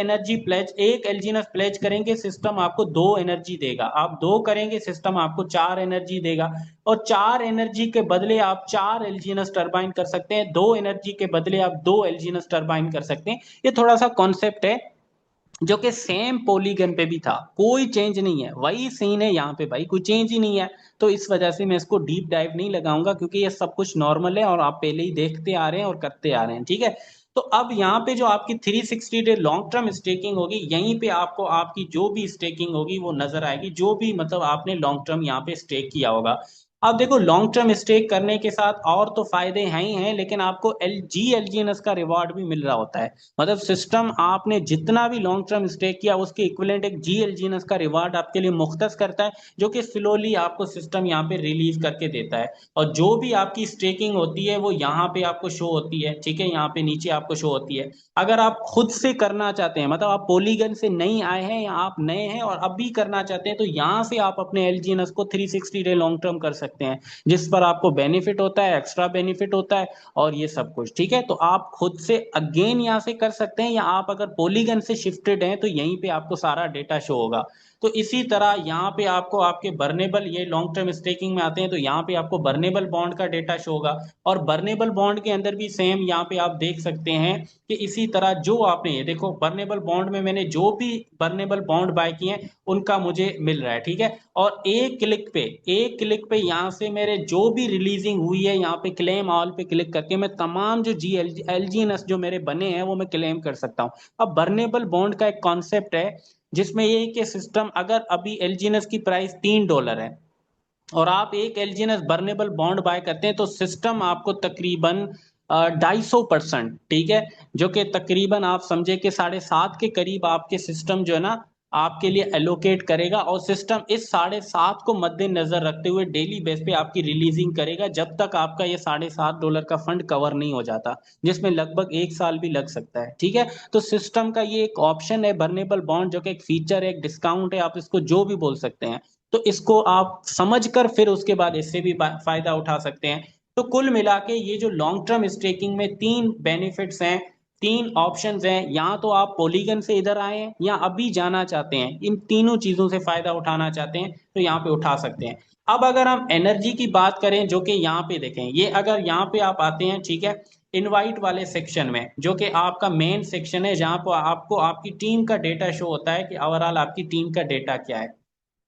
एल्जीनस प्लेज करेंगे, सिस्टम आपको 2 एनर्जी देगा, आप 2 करेंगे, सिस्टम आपको 4 एनर्जी देगा। और 4 एनर्जी के बदले आप 4 एल्जीनस टरबाइन कर सकते हैं, 2 एनर्जी के बदले आप 2 एल्जीनस टरबाइन कर सकते हैं। ये थोड़ा सा कॉन्सेप्ट है जो कि सेम पॉलीगन पे भी था, कोई चेंज नहीं है, वही सीन है यहाँ पे भाई, कोई चेंज ही नहीं है। तो इस वजह से मैं इसको डीप डाइव नहीं लगाऊंगा, क्योंकि ये सब कुछ नॉर्मल है और आप पहले ही देखते आ रहे हैं और करते आ रहे हैं, ठीक है। तो अब यहाँ पे जो आपकी 360 डे लॉन्ग टर्म स्टेकिंग होगी, यहीं पे आपको आपकी जो भी स्टेकिंग होगी वो नजर आएगी, जो भी मतलब आपने लॉन्ग टर्म यहाँ पे स्टेक किया होगा। अब देखो, लॉन्ग टर्म स्टेक करने के साथ और तो फायदे हैं ही हैं, लेकिन आपको एलजीएनएस का रिवॉर्ड भी मिल रहा होता है। मतलब सिस्टम आपने जितना भी लॉन्ग टर्म स्टेक किया उसके इक्विवेलेंट एक जीएलजीएनएस का रिवार्ड आपके लिए मुख्तस करता है, जो कि स्लोली आपको सिस्टम यहाँ पे रिलीज करके देता है। और जो भी आपकी स्टेकिंग होती है वो यहाँ पे आपको शो होती है, ठीक है, यहाँ पे नीचे आपको शो होती है। अगर आप खुद से करना चाहते हैं, मतलब आप पॉलीगन से नहीं आए हैं या आप नए हैं और अभी करना चाहते हैं, तो यहाँ से आप अपने एलजीएनएस को 360 डे लॉन्ग टर्म कर सकते हैं, जिस पर आपको बेनिफिट होता है, एक्स्ट्रा बेनिफिट होता है, और ये सब कुछ, ठीक है। तो आप खुद से अगेन यहाँ से कर सकते हैं, या आप अगर पॉलीगन से शिफ्टेड हैं तो यहीं पे आपको सारा डेटा शो होगा। तो इसी तरह यहाँ पे आपको आपके बर्नेबल, ये लॉन्ग टर्म स्टेकिंग में आते हैं, तो यहाँ पे आपको बर्नेबल बॉन्ड का डेटा शो होगा। और बर्नेबल बॉन्ड के अंदर भी सेम यहाँ पे आप देख सकते हैं कि इसी तरह जो आपने, ये देखो बर्नेबल बॉन्ड में मैंने जो भी बर्नेबल बॉन्ड बाय किए हैं उनका मुझे मिल रहा है, ठीक है। और एक क्लिक पे यहाँ से मेरे जो भी रिलीजिंग हुई है, यहाँ पे क्लेम ऑल पे क्लिक करके मैं तमाम जो G L G N S जो मेरे बने हैं वो मैं क्लेम कर सकता हूँ। अब बर्नेबल बॉन्ड का एक कॉन्सेप्ट है जिसमें ये कि सिस्टम, अगर अभी एल जी एन एस की प्राइस $3 है और आप एक एलजीएनएस बर्नेबल बॉन्ड बाय करते हैं, तो सिस्टम आपको तकरीबन 250%, ठीक है, जो कि तकरीबन आप समझे कि 7.5 के करीब आपके सिस्टम जो है ना आपके लिए एलोकेट करेगा। और सिस्टम इस 7.5 को मद्देनजर रखते हुए डेली बेस पे आपकी रिलीजिंग करेगा, जब तक आपका ये $7.5 का फंड कवर नहीं हो जाता, जिसमें लगभग 1 साल भी लग सकता है, ठीक है। तो सिस्टम का ये एक ऑप्शन है बर्नेबल बॉन्ड, जो कि एक फीचर है, एक डिस्काउंट है, आप इसको जो भी बोल सकते हैं। तो इसको आप समझकर फिर उसके बाद इससे भी फायदा उठा सकते हैं। तो कुल मिला के ये जो लॉन्ग टर्म स्टेकिंग में 3 बेनिफिट्स हैं, 3 ऑप्शंस हैं, या तो आप पॉलीगन से इधर आए हैं या अभी जाना चाहते हैं, इन तीनों चीजों से फायदा उठाना चाहते हैं, तो यहाँ पे उठा सकते हैं। अब अगर हम एनर्जी की बात करें, जो कि यहाँ पे देखें, ये अगर यहाँ पे आप आते हैं, ठीक है, इनवाइट वाले सेक्शन में, जो कि आपका मेन सेक्शन है, जहां पर आपको आपकी टीम का डेटा शो होता है कि ओवरऑल आपकी टीम का डेटा क्या है।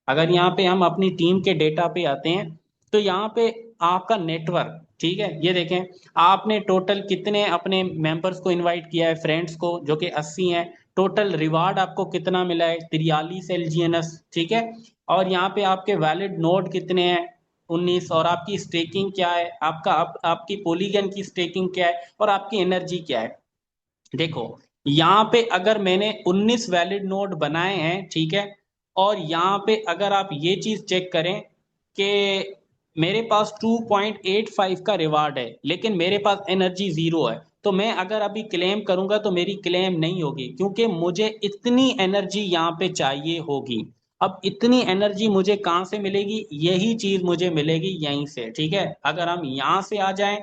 अगर यहाँ पे हम अपनी टीम के डेटा पे आते हैं, तो यहाँ पे आपका नेटवर्क, ठीक है, ये देखें, आपने टोटल कितने अपने मेंबर्स को इनवाइट किया है, फ्रेंड्स को, जो कि 80 हैं। टोटल रिवार्ड आपको कितना मिला है, 43 एलजीएनएस, ठीक है। और यहाँ पे आपके वैलिड नोड कितने हैं, 19। और आपकी स्टेकिंग क्या है, आपकी पॉलीगन की स्टेकिंग क्या है, और आपकी एनर्जी क्या है। देखो, यहाँ पे अगर मैंने 19 वैलिड नोड बनाए हैं, ठीक है, और यहाँ पे अगर आप ये चीज चेक करें कि मेरे पास 2.85 का रिवार्ड है, लेकिन मेरे पास एनर्जी 0 है, तो मैं अगर अभी क्लेम करूंगा तो मेरी क्लेम नहीं होगी, क्योंकि मुझे इतनी एनर्जी यहाँ पे चाहिए होगी। अब इतनी एनर्जी मुझे कहाँ से मिलेगी? यही चीज मुझे मिलेगी यहीं से, ठीक है। अगर हम यहाँ से आ जाएं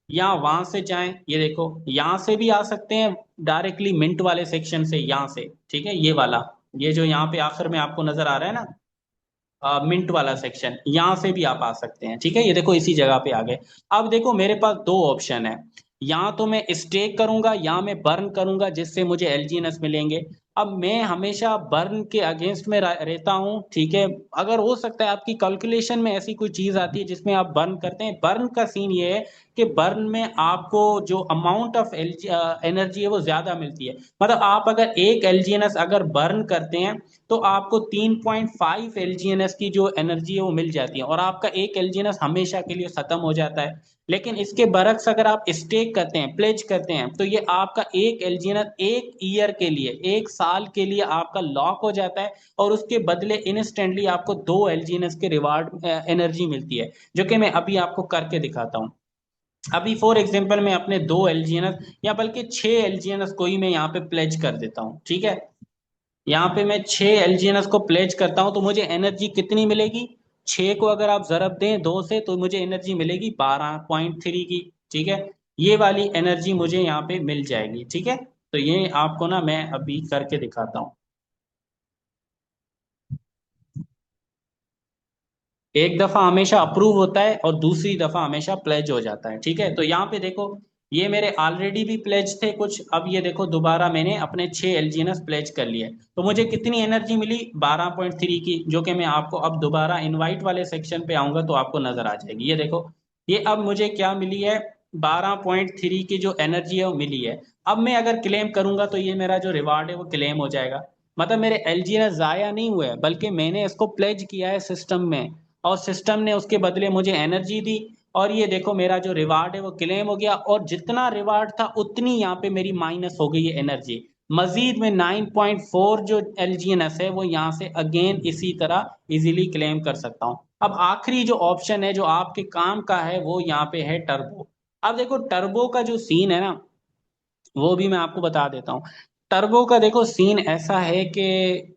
या वहां से जाएं, ये देखो यहाँ से भी आ सकते हैं डायरेक्टली मिंट वाले सेक्शन से, यहाँ से, ठीक है, ये वाला, ये जो यहाँ पे आखिर में आपको नजर आ रहा है ना, मिंट वाला सेक्शन, यहाँ से भी आप आ सकते हैं, ठीक है। ये देखो इसी जगह पे आ गए। अब देखो मेरे पास दो ऑप्शन है, या तो मैं स्टेक करूंगा या मैं बर्न करूंगा, जिससे मुझे एलजीएनएस मिलेंगे। अब मैं हमेशा बर्न के अगेंस्ट में रहता हूँ, ठीक है। अगर हो सकता है आपकी कैलकुलेशन में ऐसी कोई चीज आती है जिसमें आप बर्न करते हैं। बर्न का सीन ये है कि बर्न में आपको जो अमाउंट ऑफ एनर्जी है वो ज्यादा मिलती है। मतलब आप अगर एक एलजीएनएस अगर बर्न करते हैं तो आपको 3.5 एलजीएनएस की जो एनर्जी है वो मिल जाती है, और आपका एक एलजीएनएस हमेशा के लिए खत्म हो जाता है। लेकिन इसके बरक्स अगर आप स्टेक करते हैं, प्लेज करते हैं, तो ये आपका एक एलजीएनएस एक ईयर के लिए, एक साल के लिए आपका लॉक हो जाता है, और उसके बदले इंस्टेंटली आपको 2 एलजीएनएस के रिवार्ड एनर्जी मिलती है, जो कि मैं अभी आपको करके दिखाता हूँ। अभी फॉर एग्जांपल मैं अपने 2 एलजीएनएस या बल्कि 6 एलजीएनएस को ही मैं यहाँ पे प्लेज कर देता हूँ, ठीक है। यहाँ पे मैं 6 एलजीएनएस को प्लेज करता हूँ तो मुझे एनर्जी कितनी मिलेगी? 6 को अगर आप जरब दें 2 से तो मुझे एनर्जी मिलेगी 12.3 की, ठीक है। ये वाली एनर्जी मुझे यहाँ पे मिल जाएगी, ठीक है। तो ये आपको ना मैं अभी करके दिखाता हूँ। एक दफा हमेशा अप्रूव होता है और दूसरी दफा हमेशा प्लेज हो जाता है, ठीक है। तो यहाँ पे देखो ये मेरे ऑलरेडी भी प्लेज थे कुछ, अब ये देखो दोबारा मैंने अपने 6 एलजीएनएस प्लेज कर लिए, तो मुझे कितनी एनर्जी मिली? 12.3 की, जो कि मैं आपको अब दोबारा इनवाइट वाले सेक्शन पे आऊंगा तो आपको नजर आ जाएगी। ये देखो ये अब मुझे क्या मिली है? 12.3 की जो एनर्जी है वो मिली है। अब मैं अगर क्लेम करूंगा तो ये मेरा जो रिवार्ड है वो क्लेम हो जाएगा। मतलब मेरे एलजीएनएस जाया नहीं हुए, बल्कि मैंने इसको प्लेज किया है सिस्टम में, और सिस्टम ने उसके बदले मुझे एनर्जी दी, और ये देखो मेरा जो रिवार्ड है वो क्लेम हो गया, और जितना रिवार्ड था उतनी यहाँ पे मेरी माइनस हो गई है एनर्जी। मजीद में 9.4 जो एलजीएनएस है वो यहाँ से अगेन इसी तरह इजीली क्लेम कर सकता हूँ। अब आखिरी जो ऑप्शन है जो आपके काम का है वो यहाँ पे है टर्बो। अब देखो टर्बो का जो सीन है ना वो भी मैं आपको बता देता हूँ। टर्बो का देखो सीन ऐसा है कि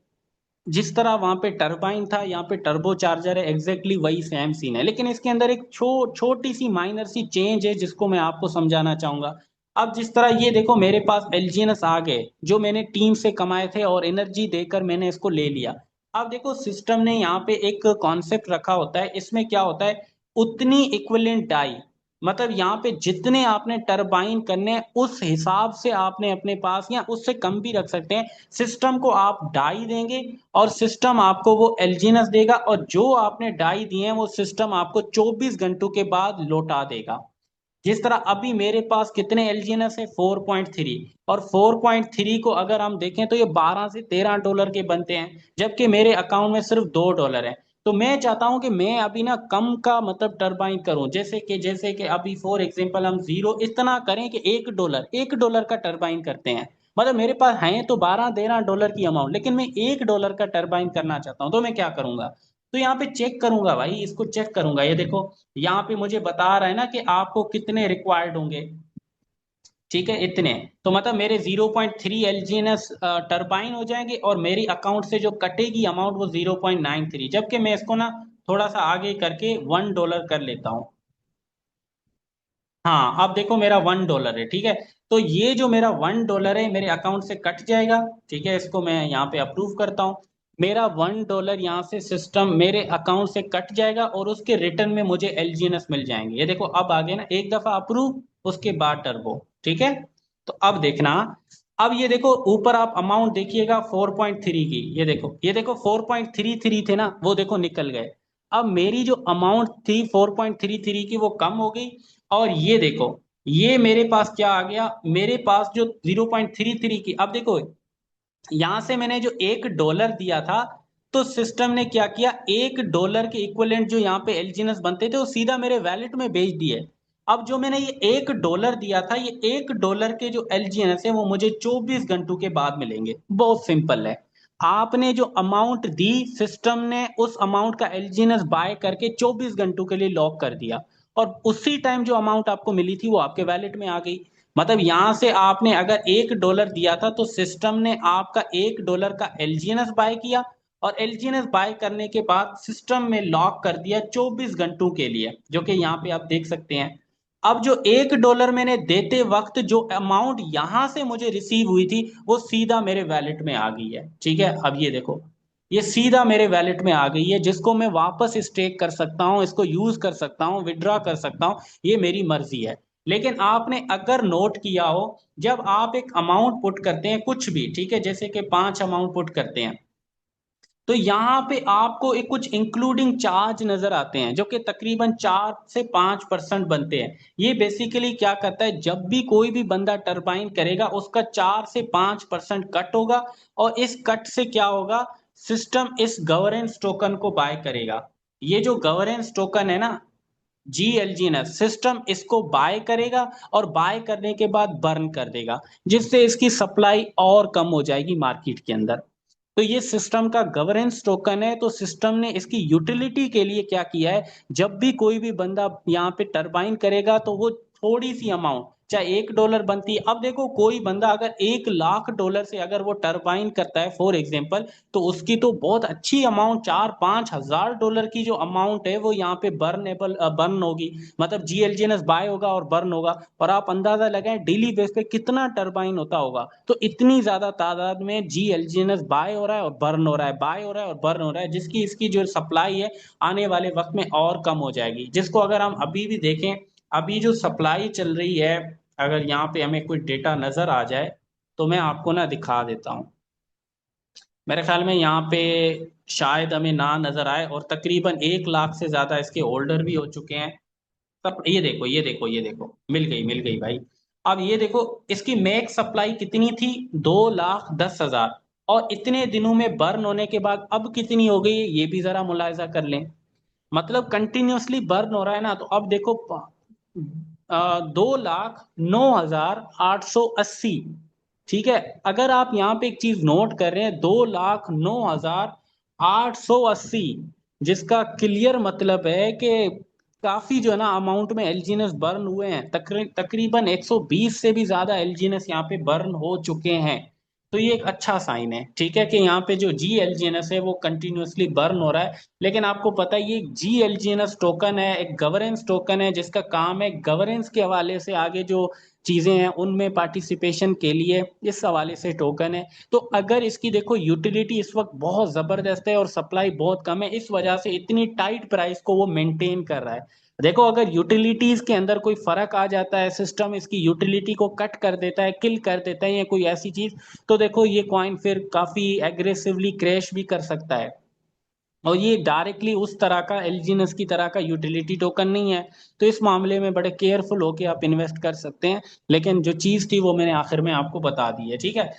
जिस तरह वहां पे टरबाइन था यहाँ पे टर्बो चार्जर है, एग्जैक्टली वही सेम सीन है, लेकिन इसके अंदर एक छोटी सी माइनर सी चेंज है जिसको मैं आपको समझाना चाहूंगा। अब जिस तरह ये देखो मेरे पास एलजीएनएस आ गए जो मैंने टीम से कमाए थे और एनर्जी देकर मैंने इसको ले लिया। अब देखो सिस्टम ने यहाँ पे एक कॉन्सेप्ट रखा होता है, इसमें क्या होता है, उतनी इक्विवेलेंट डाई, मतलब यहाँ पे जितने आपने टरबाइन करने हैं, उस हिसाब से आपने अपने पास, या उससे कम भी रख सकते हैं, सिस्टम को आप डाई देंगे और सिस्टम आपको वो एलजीएनएस देगा, और जो आपने डाई दिए हैं वो सिस्टम आपको 24 घंटों के बाद लौटा देगा। जिस तरह अभी मेरे पास कितने एलजीएनएस है? 4.3, और 4.3 को अगर हम देखें तो ये 12 से 13 डॉलर के बनते हैं, जबकि मेरे अकाउंट में सिर्फ 2 डॉलर है। तो मैं चाहता हूं कि मैं अभी ना कम का मतलब टरबाइन करूं, जैसे कि अभी फॉर एग्जांपल हम जीरो इतना करें कि 1 डॉलर का टरबाइन करते हैं। मतलब मेरे पास है तो 12-13 डॉलर की अमाउंट, लेकिन मैं 1 डॉलर का टरबाइन करना चाहता हूँ, तो मैं क्या करूंगा? तो यहाँ पे चेक करूंगा भाई, इसको चेक करूंगा। ये देखो यहाँ पे मुझे बता रहा है ना कि आपको कितने रिक्वायर्ड होंगे, ठीक है, इतने। तो मतलब मेरे 0.3 एलजीएनएस टरबाइन हो जाएंगे, और मेरी अकाउंट से जो कटेगी अमाउंट वो 0.93, जबकि मैं इसको ना थोड़ा सा आगे करके 1 डॉलर कर लेता हूँ। हाँ अब देखो मेरा 1 डॉलर है, ठीक है। तो ये जो मेरा 1 डॉलर है मेरे अकाउंट से कट जाएगा, ठीक है। इसको मैं यहाँ पे अप्रूव करता हूँ। मेरा 1 डॉलर यहाँ से सिस्टम मेरे अकाउंट से कट जाएगा, और उसके रिटर्न में मुझे एलजीएनएस मिल जाएंगे। ये देखो अब आगे ना एक दफा अप्रूव, उसके बाद टर्बो, ठीक है। तो अब देखना, अब ये देखो ऊपर आप अमाउंट देखिएगा 4.3 की, ये देखो 4.33 थे ना, वो देखो निकल गए। अब मेरी जो अमाउंट थी 4.33 की वो कम हो गई, और ये देखो ये मेरे पास क्या आ गया, मेरे पास जो 0.33 की, अब देखो यहां से मैंने जो 1 डॉलर दिया था, तो सिस्टम ने क्या किया, 1 डॉलर के इक्विवेलेंट जो यहाँ पे एलजीएनएस बनते थे वो सीधा मेरे वैलेट में भेज दिए। अब जो मैंने ये 1 डॉलर दिया था, ये 1 डॉलर के जो एलजीएनएस है वो मुझे 24 घंटों के बाद मिलेंगे। बहुत सिंपल है। आपने जो अमाउंट दी, सिस्टम ने उस अमाउंट का एलजीएनएस बाय करके 24 घंटों के लिए लॉक कर दिया, और उसी टाइम जो अमाउंट आपको मिली थी वो आपके वैलेट में आ गई। मतलब यहां से आपने अगर $1 दिया था तो सिस्टम ने आपका $1 का एलजीएनएस बाय किया, और एलजीएनएस बाय करने के बाद सिस्टम में लॉक कर दिया 24 घंटों के लिए, जो कि यहाँ पे आप देख सकते हैं। अब जो $1 मैंने देते वक्त जो अमाउंट यहां से मुझे रिसीव हुई थी वो सीधा मेरे वैलेट में आ गई है। ठीक है, अब ये देखो, ये सीधा मेरे वैलेट में आ गई है, जिसको मैं वापस स्टेक कर सकता हूँ, इसको यूज कर सकता हूँ, विड्रॉ कर सकता हूँ, ये मेरी मर्जी है। लेकिन आपने अगर नोट किया हो, जब आप एक अमाउंट पुट करते हैं कुछ भी, ठीक है, जैसे कि 5 अमाउंट पुट करते हैं, तो यहाँ पे आपको एक कुछ इंक्लूडिंग चार्ज नजर आते हैं, जो कि तकरीबन 4 से 5% बनते हैं। ये बेसिकली क्या करता है, जब भी कोई भी बंदा टरबाइन करेगा उसका 4 से 5% कट होगा, और इस कट से क्या होगा, सिस्टम इस गवर्नेंस टोकन को बाय करेगा। ये जो गवर्नेंस टोकन है ना, GLGNS, सिस्टम इसको बाय करेगा, और बाय करने के बाद बर्न कर देगा, जिससे इसकी सप्लाई और कम हो जाएगी मार्केट के अंदर। तो ये सिस्टम का गवर्नेंस टोकन है। तो सिस्टम ने इसकी यूटिलिटी के लिए क्या किया है, जब भी कोई भी बंदा यहाँ पे टरबाइन करेगा तो वो थोड़ी सी अमाउंट, चाहे $1 बनती है। अब देखो, कोई बंदा अगर $1 लाख से अगर वो टरबाइन करता है फॉर एग्जाम्पल, तो उसकी तो बहुत अच्छी अमाउंट, 4-5 हज़ार डॉलर की जो अमाउंट है वो यहाँ पे बर्न होगी, मतलब GLGNS बाय होगा और बर्न होगा। और आप अंदाजा लगाएं डेली बेस पे कितना टरबाइन होता होगा, तो इतनी ज्यादा तादाद में GLGNS बाय हो रहा है और बर्न हो रहा है, बाय हो रहा है और बर्न हो रहा है, जिसकी इसकी जो सप्लाई है आने वाले वक्त में और कम हो जाएगी। जिसको अगर हम अभी भी देखें, अभी जो सप्लाई चल रही है, अगर यहाँ पे हमें कोई डेटा नजर आ जाए तो मैं आपको ना दिखा देता हूँ। मेरे ख्याल में यहाँ पे शायद हमें ना नजर आए, और तकरीबन 1 लाख से ज्यादा इसके होल्डर भी हो चुके हैं। तब ये देखो, ये देखो, ये देखो, मिल गई भाई। अब ये देखो, इसकी मैक्स सप्लाई कितनी थी, 2,10,000, और इतने दिनों में बर्न होने के बाद अब कितनी हो गई है, ये भी जरा मुलायजा कर लें। मतलब कंटिन्यूअसली बर्न हो रहा है ना, तो अब देखो, 2,09,880। ठीक है, अगर आप यहाँ पे एक चीज नोट कर रहे हैं, 2,09,880, जिसका क्लियर मतलब है कि काफी जो है ना अमाउंट में एलजीएनएस बर्न हुए हैं, तकरीबन 120 से भी ज्यादा एलजीएनएस यहाँ पे बर्न हो चुके हैं। तो ये एक अच्छा साइन है, ठीक है, कि यहाँ पे जो GLGNS है वो कंटिन्यूअसली बर्न हो रहा है। लेकिन आपको पता है, ये GLGNS टोकन है, एक गवर्नेंस टोकन है, जिसका काम है गवर्नेंस के हवाले से आगे जो चीजें हैं उनमें पार्टिसिपेशन के लिए, इस हवाले से टोकन है। तो अगर इसकी देखो यूटिलिटी इस वक्त बहुत जबरदस्त है और सप्लाई बहुत कम है, इस वजह से इतनी टाइट प्राइस को वो मेंटेन कर रहा है। देखो, अगर यूटिलिटीज के अंदर कोई फर्क आ जाता है, सिस्टम इसकी यूटिलिटी को कट कर देता है, किल कर देता है, या कोई ऐसी चीज, तो देखो ये कॉइन फिर काफी एग्रेसिवली क्रैश भी कर सकता है। और ये डायरेक्टली उस तरह का एलजीएनएस की तरह का यूटिलिटी टोकन नहीं है। तो इस मामले में बड़े केयरफुल होके आप इन्वेस्ट कर सकते हैं। लेकिन जो चीज थी वो मैंने आखिर में आपको बता दी है, ठीक है।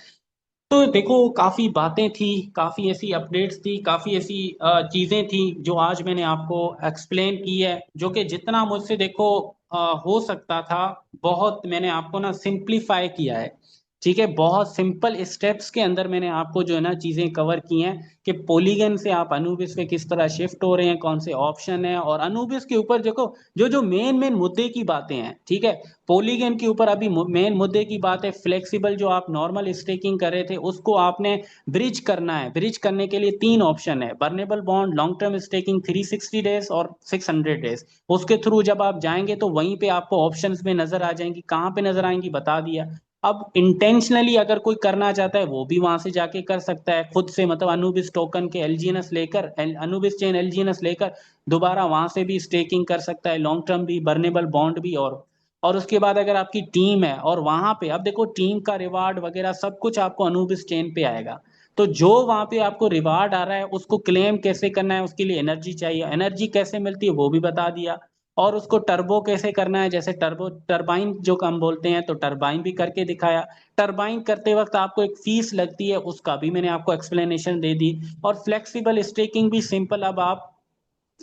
तो देखो, काफी बातें थी, काफी ऐसी अपडेट्स थी, काफी ऐसी चीजें थी जो आज मैंने आपको एक्सप्लेन की है, जो कि जितना मुझसे देखो हो सकता था, बहुत मैंने आपको ना सिंप्लीफाई किया है। ठीक है, बहुत सिंपल स्टेप्स के अंदर मैंने आपको जो है ना चीजें कवर की हैं, कि पॉलीगन से आप अनुबिस पे किस तरह शिफ्ट हो रहे हैं, कौन से ऑप्शन है, और अनुबिस के ऊपर देखो जो जो मेन मेन मुद्दे की बातें हैं। ठीक है, पॉलीगन के ऊपर अभी मेन मुद्दे की बात है फ्लेक्सिबल, जो आप नॉर्मल स्टेकिंग कर रहे थे उसको आपने ब्रिज करना है। ब्रिज करने के लिए 3 ऑप्शन है, burnable bond, long term staking 360 days और 600 डेज। उसके थ्रू जब आप जाएंगे तो वहीं पे आपको ऑप्शंस में नजर आ जाएंगी, कहाँ पे नजर आएंगी बता दिया। अब इंटेंशनली अगर कोई करना चाहता है वो भी वहां से जाके कर सकता है खुद से, मतलब अनुबिस टोकन के एलजीएनएस लेकर, अनुबिस चेन एलजीएनएस लेकर दोबारा वहां से भी स्टेकिंग कर सकता है, लॉन्ग टर्म भी, बर्नेबल बॉन्ड भी। और उसके बाद अगर आपकी टीम है और वहां पे अब देखो टीम का रिवार्ड वगैरह सब कुछ आपको अनुबिस चेन पे आएगा। तो जो वहां पे आपको रिवार्ड आ रहा है उसको क्लेम कैसे करना है, उसके लिए एनर्जी चाहिए, एनर्जी कैसे मिलती है वो भी बता दिया। और उसको टर्बो कैसे करना है, जैसे टर्बो टरबाइन जो हम बोलते हैं, तो टरबाइन भी करके दिखाया। टरबाइन करते वक्त आपको एक फीस लगती है, उसका भी मैंने आपको एक्सप्लेनेशन दे दी। और फ्लेक्सिबल स्टेकिंग भी सिंपल, अब आप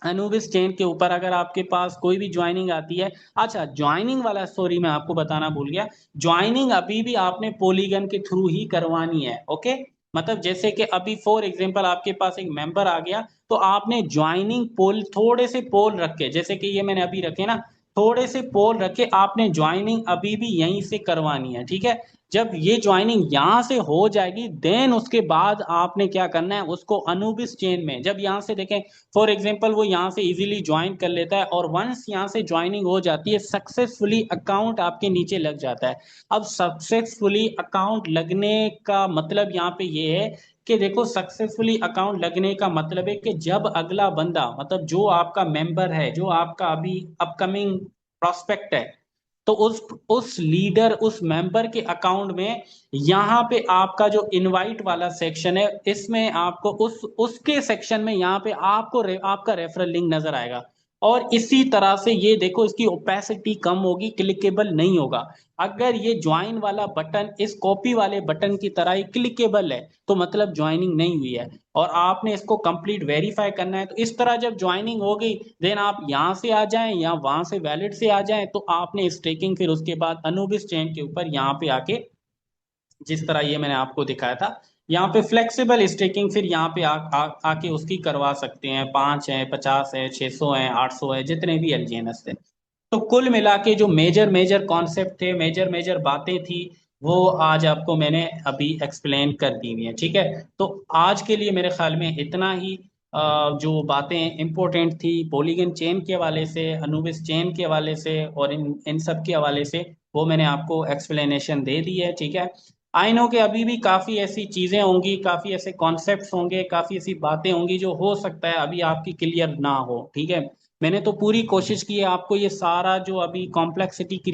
अनुबिस चेन के ऊपर अगर आपके पास कोई भी ज्वाइनिंग आती है, अच्छा ज्वाइनिंग वाला स्टोरी मैं आपको बताना भूल गया, ज्वाइनिंग अभी भी आपने पॉलीगन के थ्रू ही करवानी है, ओके। मतलब जैसे कि अभी फॉर एग्जांपल आपके पास एक मेंबर आ गया, तो आपने ज्वाइनिंग पोल, थोड़े से पोल रख के, जैसे कि ये मैंने अभी रखे ना, थोड़े से पोल रखे, आपने ज्वाइनिंग अभी भी यहीं से करवानी है, ठीक है। जब ये ज्वाइनिंग यहां से हो जाएगी, देन उसके बाद आपने क्या करना है, उसको अनुबिस चेन में, जब यहां से देखें, फॉर एग्जांपल वो यहां से इजीली ज्वाइन कर लेता है, और वंस यहां से ज्वाइनिंग हो जाती है, सक्सेसफुली अकाउंट आपके नीचे लग जाता है। अब सक्सेसफुली अकाउंट लगने का मतलब यहाँ पे ये है कि देखो, सक्सेसफुली अकाउंट लगने का मतलब है कि जब अगला बंदा, मतलब जो आपका मेंबर है, जो आपका अभी अपकमिंग प्रोस्पेक्ट है, तो उस लीडर, उस मेंबर के अकाउंट में, यहाँ पे आपका जो इनवाइट वाला सेक्शन है, इसमें आपको उसके सेक्शन में यहाँ पे आपका रेफरल लिंक नजर आएगा। और इसी तरह से ये देखो, इसकी ओपेसिटी कम होगी, क्लिकेबल नहीं होगा। अगर ये ज्वाइन वाला बटन इस कॉपी वाले बटन की तरह ही क्लिकेबल है, तो मतलब ज्वाइनिंग नहीं हुई है, और आपने इसको कंप्लीट वेरीफाई करना है। तो इस तरह जब ज्वाइनिंग हो गई, देन आप यहाँ से आ जाएं या वहां से वैलिड से आ जाएं, तो आपने स्टेकिंग फिर उसके बाद अनुबिस चेन के ऊपर यहाँ पे आके, जिस तरह ये मैंने आपको दिखाया था, यहाँ पे फ्लेक्सिबल स्टेकिंग फिर यहाँ पे आके उसकी करवा सकते हैं। 5 है, 50 है, 600 है, 800 है, जितने भी एलजीएनएस थे। तो कुल मिला के जो मेजर मेजर कॉन्सेप्ट थे, मेजर मेजर बातें थी, वो आज आपको मैंने अभी एक्सप्लेन कर दी हुई है, ठीक है। तो आज के लिए मेरे ख्याल में इतना ही। जो बातें इंपॉर्टेंट थी पॉलीगन चेन के हवाले से, अनुबिस चेन के हवाले से, और इन इन सब के हवाले से, वो मैंने आपको एक्सप्लेनेशन दे दी है, ठीक है। आई नो कि अभी भी काफ़ी ऐसी चीज़ें होंगी, काफ़ी ऐसे कॉन्सेप्ट्स होंगे, काफ़ी ऐसी बातें होंगी जो हो सकता है अभी आपकी क्लियर ना हो, ठीक है। मैंने तो पूरी कोशिश की है आपको ये सारा जो अभी कॉम्प्लेक्सिटी